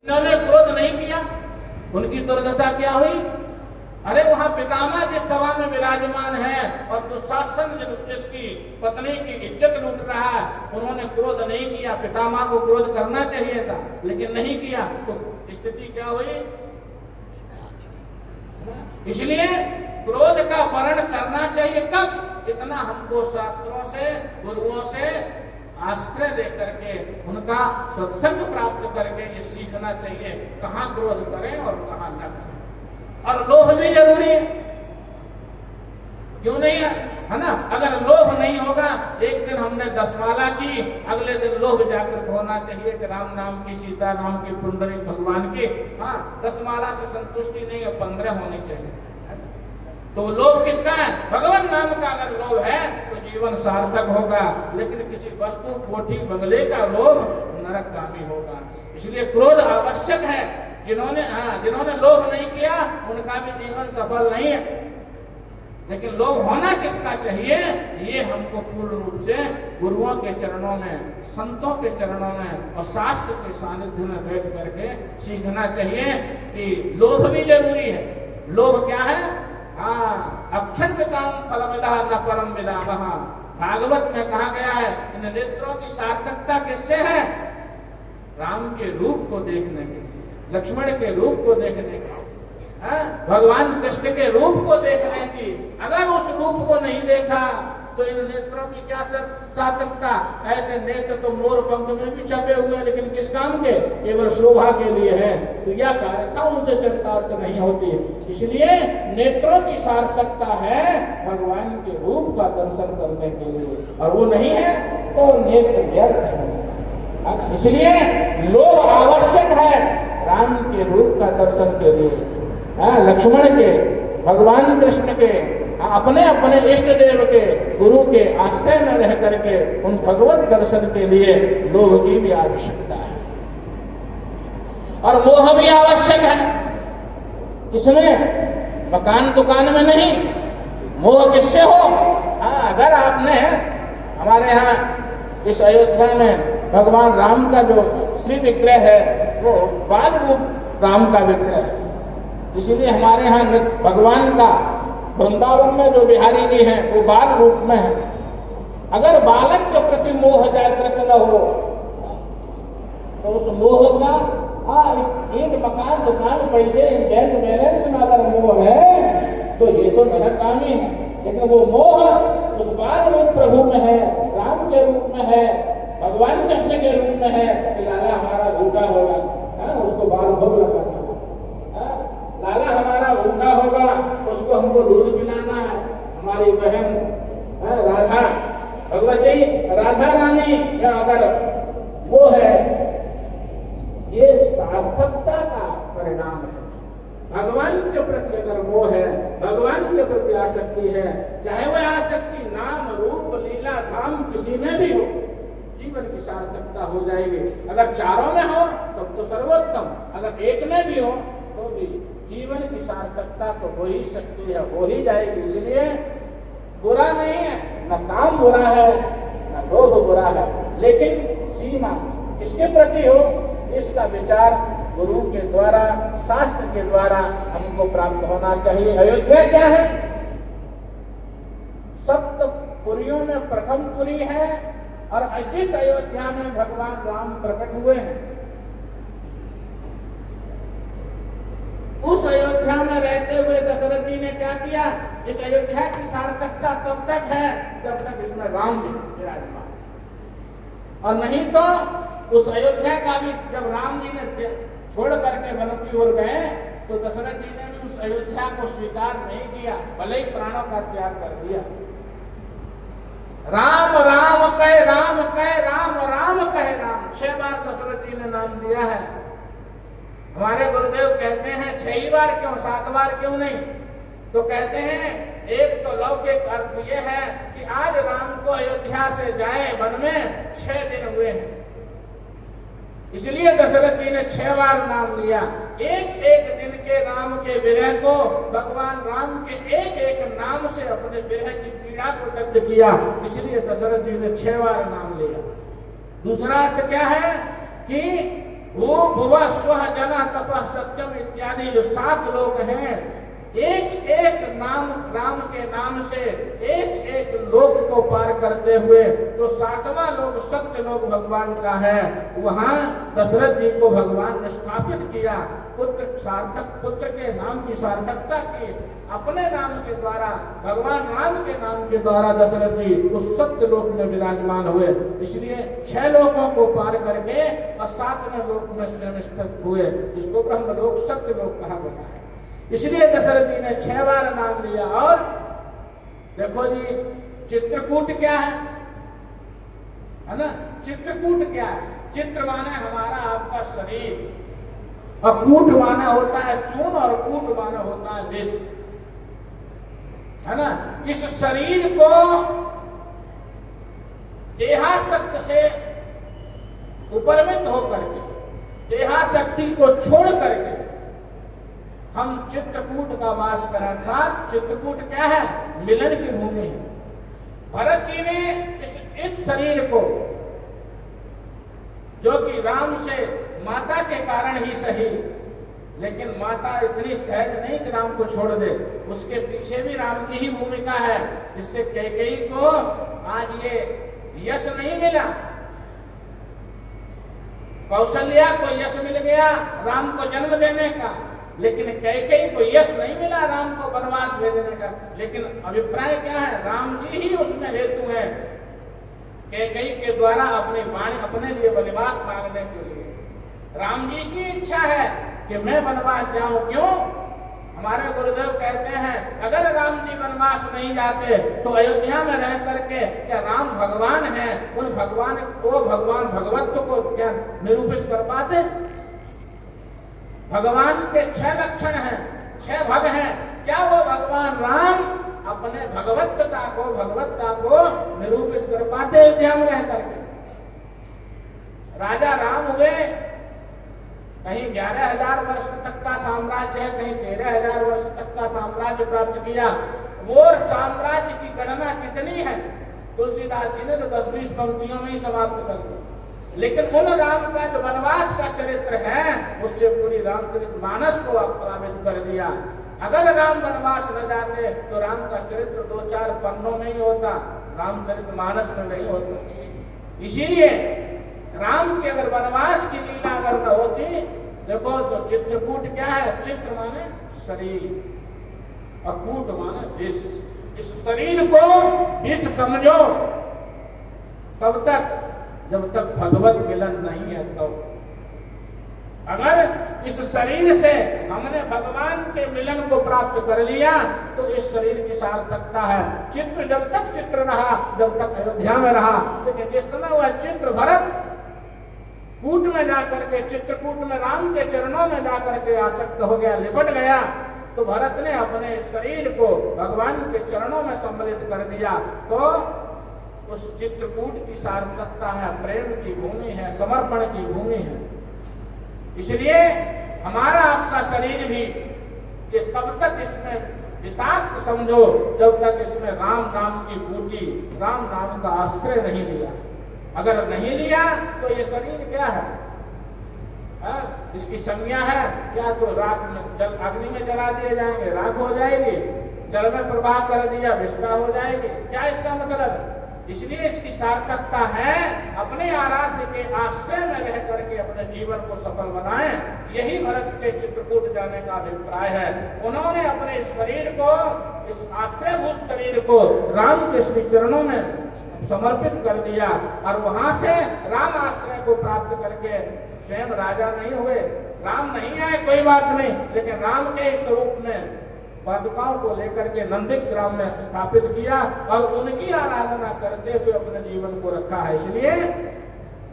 इन्होंने क्रोध नहीं किया, उनकी दुर्दशा क्या हुई? अरे वहां पितामह जिस सभा में विराजमान है और दुशासन जिसकी पत्नी की इज्जत लूट रहा है, उन्होंने क्रोध नहीं किया। पितामह को क्रोध करना चाहिए था लेकिन नहीं किया, तो स्थिति क्या हुई? इसलिए क्रोध का वर्ण करना चाहिए कब? इतना हमको शास्त्रों से, गुरुओं से आश्रय लेकर के, उनका सत्संग प्राप्त करके ये सीखना चाहिए कहाँ क्रोध करें और कहाँ न करें। और लोभ भी जरूरी है, क्यों नहीं है ना? अगर लोभ नहीं होगा, एक दिन हमने 10 माला की, अगले दिन लोभ जागृत होना चाहिए कि राम नाम की, सीता नाम की, पुंडरी भगवान की, हाँ 10 माला से संतुष्टि नहीं है, 15 होनी चाहिए। तो लोभ किसका है? भगवान नाम का अगर लोभ है तो जीवन सार्थक होगा, लेकिन किसी वस्तु, कोठी, बंगले का लोभ नरकगामी होगा। इसलिए क्रोध आवश्यक है। जिन्होंने लोभ नहीं किया उनका भी जीवन सफल नहीं है। लेकिन लोभ होना किसका चाहिए? ये हमको पूर्ण रूप से गुरुओं के चरणों में, संतों के चरणों में और शास्त्र के सानिध्य में बैठ करके सीखना चाहिए कि लोभ भी जरूरी है। लोभ क्या है? अक्षण काम फलमिला न परम मिलावह। भागवत में कहा गया है, इन नेत्रों की सार्थकता किससे है? राम के रूप को देखने के, लक्ष्मण के रूप को देखने की, भगवान कृष्ण के रूप को देखने की। अगर उस रूप को नहीं देखा तो इन नेत्रों की क्या सार्थकता? ऐसे नेत्र तो मोर पंख में भी छपे हुए हैं, लेकिन किस काम के? केवल शोभा के लिए है। तो यह कार्यता उनसे चरितार्थ नहीं होती। इसलिए नेत्रों की सार्थकता है भगवान के रूप का दर्शन करने के लिए, और वो नहीं है तो नेत्र व्यर्थ है। इसलिए लोभ आवश्यक है राम के रूप का दर्शन के लिए, लक्ष्मण के, भगवान कृष्ण के, अपने अपने इष्ट देव के, गुरु के आश्रय में रह करके उन भगवत दर्शन के लिए लोभ की भी आवश्यकता है। और मोह भी आवश्यक है। इसमें मकान दुकान में नहीं, मोह किससे हो? अगर आपने, हमारे यहाँ इस अयोध्या में भगवान राम का जो श्री विग्रह है वो बाल रूप राम का विग्रह है। इसीलिए हमारे यहाँ भगवान का वृंदावन में जो बिहारी जी हैं वो बाल रूप में है। अगर बालक के प्रति मोह जागृत न हो तो उस मोह का ईंट, मकान, दुकान, पैसे, बैंक बैलेंस में अगर मोह है तो ये तो नरकगामी है। लेकिन वो मोह उस बाल रूप प्रभु में है, राम के रूप में है, भगवान कृष्ण के रूप में है कि लाला हमारा भूखा होगा, उसको बाल भोग लगाना, लाला हमारा भूखा होगा, उसको हमको दूध पिलाना है। हमारी बहन राधा, भगवती राधा रानी अगर वो है, ये सार्थकता का परिणाम है। भगवान के प्रति अगर वो है, भगवान के प्रति आसक्ति है, चाहे वह आसक्ति नाम, रूप, लीला, धाम किसी में भी हो, जीवन की सार्थकता हो जाएगी। अगर चारों में हो तब तो सर्वोत्तम, अगर एक में भी हो तो भी जीवन की सार्थकता तो हो ही सकती है, हो ही जाएगी। इसलिए बुरा नहीं है, न काम बुरा है न लोभ बुरा है, लेकिन सीमा किसके प्रति हो इसका विचार गुरु के द्वारा, शास्त्र के द्वारा हमको प्राप्त होना चाहिए। अयोध्या क्या है? सप्तपुरियों में प्रथम पुरी है, और जिस अयोध्या में भगवान राम प्रकट हुए हैं उस अयोध्या में रहते हुए दशरथ जी ने क्या किया? इस अयोध्या की सार्थकता तब तक है जब तक इसमें राम जी विराजमान, और नहीं तो उस अयोध्या का भी जब राम जी ने छोड़ करके वन की ओर गए तो दशरथ जी ने भी उस अयोध्या को स्वीकार नहीं किया, भले ही प्राणों का त्याग कर दिया। राम राम कहे राम, कहे राम, राम कहे राम, 6 बार दशरथ जी ने नाम दिया है। हमारे गुरुदेव कहते हैं 6 बार क्यों, 7 बार क्यों नहीं? तो कहते हैं एक तो लौकिक अर्थ ये है कि आज राम को अयोध्या से जाए वन में 6 दिन हुए हैं, इसलिए दशरथ जी ने 6 बार नाम लिया। एक एक दिन के राम के विरह को भगवान राम के एक एक नाम से अपने विरह की पीड़ा को व्यक्त किया, इसलिए दशरथ जी ने 6 बार नाम लिया। दूसरा अर्थ क्या है कि वो भुवः स्वः जनः तपः सत्यम इत्यादि जो 7 लोक हैं, एक एक नाम राम के नाम से एक एक लोक को पार करते हुए जो 7वां लोक सत्य लोक भगवान का है, वहां दशरथ जी को भगवान ने स्थापित किया। पुत्र के नाम की सार्थकता की, अपने नाम के द्वारा, भगवान राम के नाम के द्वारा दशरथ जी उस सत्य लोक में विराजमान हुए। इसलिए 6 लोकों को पार करके और 7वें लोक में स्वयं स्थित हुए। इसको ब्रह्मलोक सत्य लोक कहा गया है। इसलिए दशरथ जी ने 6 बार नाम लिया। और देखो जी, चित्रकूट क्या है ना? चित्रकूट क्या है? चित्र माने हमारा आपका शरीर, और कूट माना होता है चून, और कूट माना होता है विष, है ना? इस शरीर को देहासक्त से उपरमित होकर के, देहाशक्ति को छोड़ करके हम चित्रकूट का वास करें। अर्थात चित्रकूट क्या है? मिलन की भूमि है। भरत जी ने इस शरीर को, जो कि राम से माता के कारण ही सही, लेकिन माता इतनी सहज नहीं कि राम को छोड़ दे, उसके पीछे भी राम की ही भूमिका है, जिससे कैकेयी को आज ये यश नहीं मिला। कौशल्या को यश मिल गया राम को जन्म देने का, लेकिन कैकेयी को यश नहीं मिला राम को वनवास भेजने का। लेकिन अभिप्राय क्या है? राम जी ही उसमें हेतु है, कैकेयी के द्वारा अपनी वाणी, अपने लिए वनवास मांगने के लिए। राम जी की इच्छा है कि मैं वनवास जाऊं। क्यों? हमारे गुरुदेव कहते हैं, अगर राम जी वनवास नहीं जाते तो अयोध्या में रह करके क्या राम भगवान हैं, उन भगवान को, भगवान भगवत्व को क्या निरूपित कर पाते? भगवान के 6 लक्षण हैं, 6 भग हैं। क्या वो भगवान राम अपने भगवत्ता को निरूपित कर पाते अयोध्या में रह करके? राजा राम हुए, कहीं 11,000 वर्ष तक का साम्राज्य है, कहीं 13,000 वर्ष तक का साम्राज्य प्राप्त किया। वो साम्राज्य की गणना कितनी है? तुलसीदास जी ने तो 10-20 पंक्तियों में ही समाप्त कर दिया। लेकिन उन राम का जो वनवास का चरित्र है, उससे पूरी रामचरितमानस को प्लावित कर दिया। अगर राम वनवास न जाते तो राम का चरित्र 2-4 पन्नों में ही होता, रामचरितमानस में नहीं होता। इसीलिए राम के अगर वनवास की लीला अगर न होती, देखो तो चित्रकूट क्या है? चित्र माने शरीर और कूट माने विष। इस शरीर को विष समझो तब तक, जब तक भगवत मिलन नहीं है। तो अगर इस शरीर से हमने भगवान के मिलन को प्राप्त कर लिया तो इस शरीर की सार्थकता है। चित्र जब तक चित्र रहा, जब तक अयोध्या में रहा, लेकिन जिस समय वह चित्र भरत कूट में जाकर के, चित्रकूट में राम के चरणों में जाकर के आसक्त हो गया, लिपट गया, तो भरत ने अपने शरीर को भगवान के चरणों में सम्मिलित कर दिया। तो उस चित्रकूट की सार्थकता है, प्रेम की भूमि है, समर्पण की भूमि है। इसलिए हमारा आपका शरीर भी ये तब तक इसमें विषाक्त समझो जब तक इसमें राम नाम की बूटी, राम नाम का आश्रय नहीं लिया। अगर नहीं लिया तो ये शरीर क्या है? इसकी संज्ञा है या तो राख में जल, अग्नि में जला दिए जाएंगे, राख हो जाएगी, जल में प्रवाह कर दिया विष्ठा हो जाएगी। क्या इसका मतलब? इसलिए इसकी सार्थकता है अपने आराध्य के आश्रय में रह करके अपने जीवन को सफल बनाएं। यही भरत के चित्रकूट जाने का अभिप्राय है। उन्होंने अपने शरीर को, इस आश्रयभूत शरीर को राम के श्री चरणों में समर्पित कर दिया और वहां से राम आश्रय को प्राप्त करके स्वयं राजा नहीं हुए। राम नहीं आए कोई बात नहीं, लेकिन राम के स्वरूप में पादुकाओं को लेकर के नंदिक ग्राम में स्थापित किया और उनकी आराधना करते हुए अपने जीवन को रखा है। इसलिए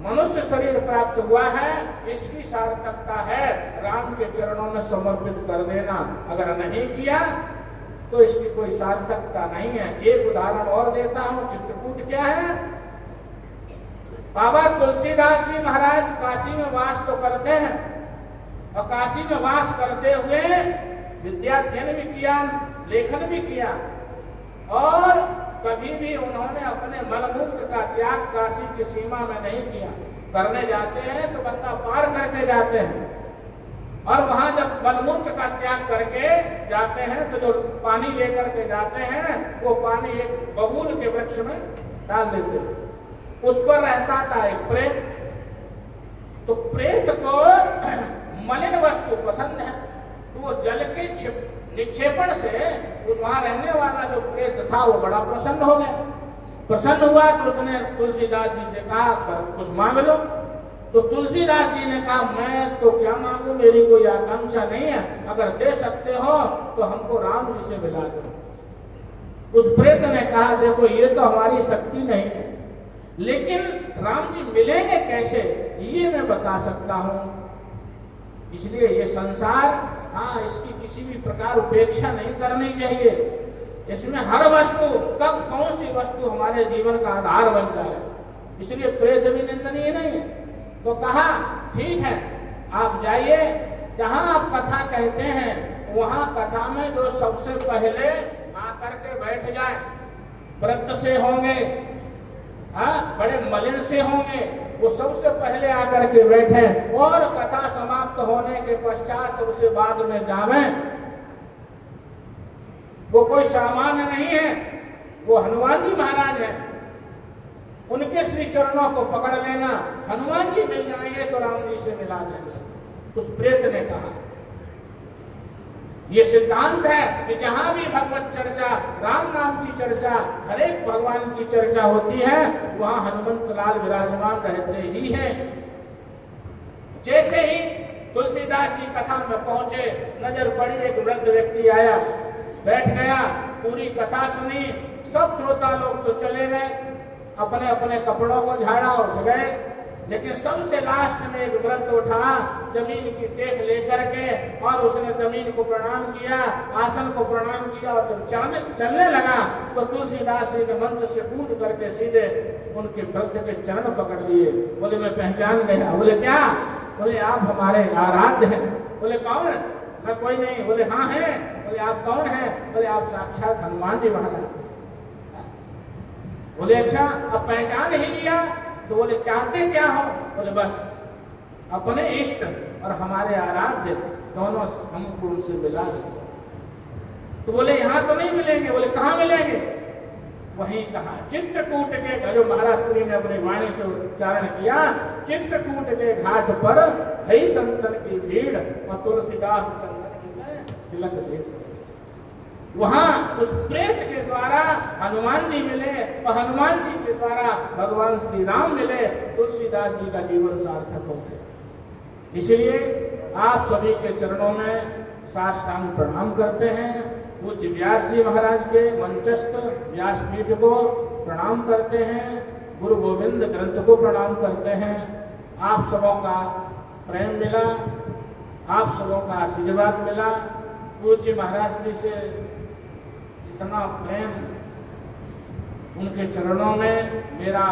मनुष्य शरीर प्राप्त हुआ है, इसकी सार्थकता है राम के चरणों में समर्पित कर देना। अगर नहीं किया तो इसकी कोई सार्थकता नहीं है। एक उदाहरण और देता हूं, चित्रकूट क्या है? बाबा तुलसीदास जी महाराज काशी में वास तो करते हैं और काशी में वास करते हुए विद्याध्ययन भी किया, लेखन भी किया और कभी भी उन्होंने अपने मलमूत्र का त्याग काशी की सीमा में नहीं किया। करने जाते हैं तो गंगा पार करके जाते हैं, और वहां जब मलमूत्र का त्याग करके जाते हैं तो जो पानी लेकर के जाते हैं वो पानी एक बबूल के वृक्ष में डाल देते हैं। उस पर रहता था एक प्रेत। तो प्रेत को मलिन वस्तु पसंद है, तो वो जल के निक्षेपण से वहां रहने वाला जो प्रेत था वो बड़ा प्रसन्न हो गया। प्रसन्न हुआ तो उसने तुलसीदास जी से कहा कुछ मांग लो। तो तुलसीदास जी ने कहा मैं तो क्या मांगू, मेरी कोई आकांक्षा नहीं है, अगर दे सकते हो तो हमको राम जी से मिला दो। उस प्रेत ने कहा देखो ये तो हमारी शक्ति नहीं है, लेकिन राम जी मिलेंगे कैसे ये मैं बता सकता हूं। इसलिए ये संसार, हाँ, इसकी किसी भी प्रकार उपेक्षा नहीं करनी चाहिए। इसमें हर वस्तु, कब कौन सी वस्तु हमारे जीवन का आधार बन जाए, इसलिए प्रेत भी निंदनीय नहीं है। तो कहा ठीक है आप जाइए, जहां आप कथा कहते हैं वहां कथा में जो सबसे पहले आकर के बैठ जाए, व्रत से होंगे, हाँ, बड़े मलिन से होंगे, वो सबसे पहले आकर के बैठे और कथा समाप्त होने के पश्चात सबसे बाद में जावे। वो कोई सामान्य नहीं है, वो हनुमान जी महाराज हैं, उनके श्री चरणों को पकड़ लेना, हनुमान जी मिल जाएंगे तो राम जी से मिला देंगे। उस प्रेत ने कहा ये सिद्धांत है कि जहां भी भगवत चर्चा, राम नाम की चर्चा, हर एक भगवान की चर्चा होती है वहां हनुमंत लाल विराजमान रहते ही हैं। जैसे ही तुलसीदास जी कथा में पहुंचे, नजर पड़ी एक वृद्ध व्यक्ति आया, बैठ गया, पूरी कथा सुनी। सब श्रोता लोग तो चले गए, अपने अपने कपड़ों को झाड़ा और गए, लेकिन सबसे लास्ट में एक वृद्ध उठा, जमीन की टेक लेकर के, और उसने जमीन को प्रणाम किया, आसन को प्रणाम किया, और जब चलने लगा तो तुलसीदास जी के मंच से कूद करके सीधे उनके वृद्ध के चरण पकड़ लिए। बोले मैं पहचान गया। बोले क्या? बोले आप हमारे आराध्य हैं। बोले कौन? मैं कोई नहीं। बोले हाँ है। बोले आप कौन हैं? बोले आप साक्षात हनुमान जी महाराज। बोले अच्छा अब पहचान ही लिया? तो बोले चाहते क्या हो? बोले बस अपने इष्ट और हमारे आराध्य दोनों हमको उनसे मिला दे। तो बोले यहाँ तो नहीं मिलेंगे। बोले कहाँ मिलेंगे? वहीं कहा चित्रकूट के, जो महाराज श्री ने अपनी वाणी से उच्चारण किया, चित्रकूट के घाट पर है संतन की भीड़ और तुलसीदास चंदन से तिलक दे। वहां उस प्रेत के द्वारा हनुमान जी मिले और हनुमान जी के द्वारा भगवान श्री राम मिले, तुलसीदास जी का जीवन सार्थक हो गया। इसलिए आप सभी के चरणों में साष्टांग प्रणाम करते हैं। पूज्य व्यास जी महाराज के मंचस्थ व्यासपीठ को प्रणाम करते हैं, गुरु गोविंद ग्रंथ को प्रणाम करते हैं। आप सबों का प्रेम मिला, आप सबों का आशीर्वाद मिला। पूज्य महाराज जी से इतना प्रेम, उनके चरणों में मेरा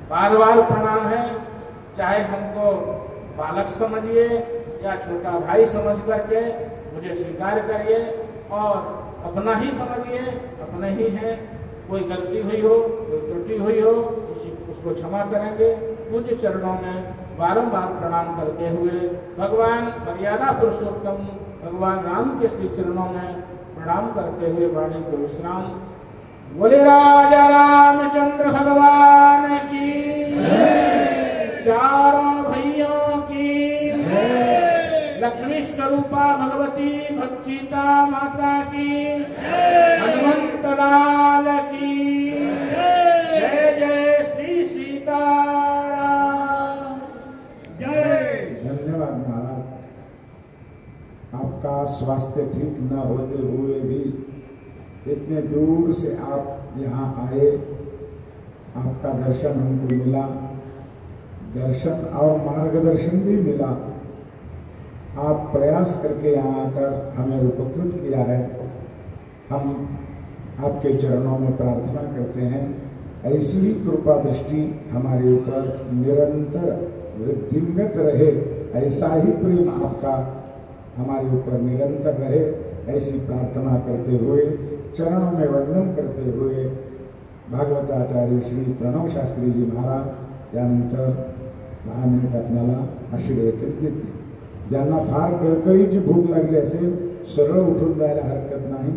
बार बार प्रणाम है। चाहे हमको बालक समझिए या छोटा भाई समझ करके मुझे स्वीकार करिए, और अपना ही समझिए, अपने ही हैं। कोई गलती हुई हो, कोई त्रुटि हुई हो, उसको क्षमा करेंगे। पूज्य चरणों में बारंबार प्रणाम करते हुए भगवान मर्यादा पुरुषोत्तम भगवान राम के श्री चरणों में प्रणाम करते हुए वाणी को विश्राम। बोले राजा रामचंद्र भगवान की, चारों भैयों की, लक्ष्मी स्वरूपा भगवती भक्सीता माता की, हनुमंत लाल की जय। जय श्री सीताराम जय। धन्यवाद महाराज। आपका स्वास्थ्य ठीक न होते हुए भी इतने दूर से आप यहाँ आए, आपका दर्शन हमको मिला, दर्शन और मार्गदर्शन भी मिला। आप प्रयास करके यहाँ आकर हमें उपकृत किया है। हम आपके चरणों में प्रार्थना करते हैं ऐसी ही कृपा दृष्टि हमारे ऊपर निरंतर वृद्धिंगत रहे, ऐसा ही प्रेम आपका हमारे ऊपर निरंतर रहे, ऐसी प्रार्थना करते हुए चरणों में वंदन करते हुए भागवताचार्य श्री प्रणव शास्त्री जी महाराज यानंतर 10 मिनिट आपल्याला आशीर्वचन घेतले. ज्यांना फार कळकळीची भूक लागली असेल सरळ उठून जायला हरकत नाही.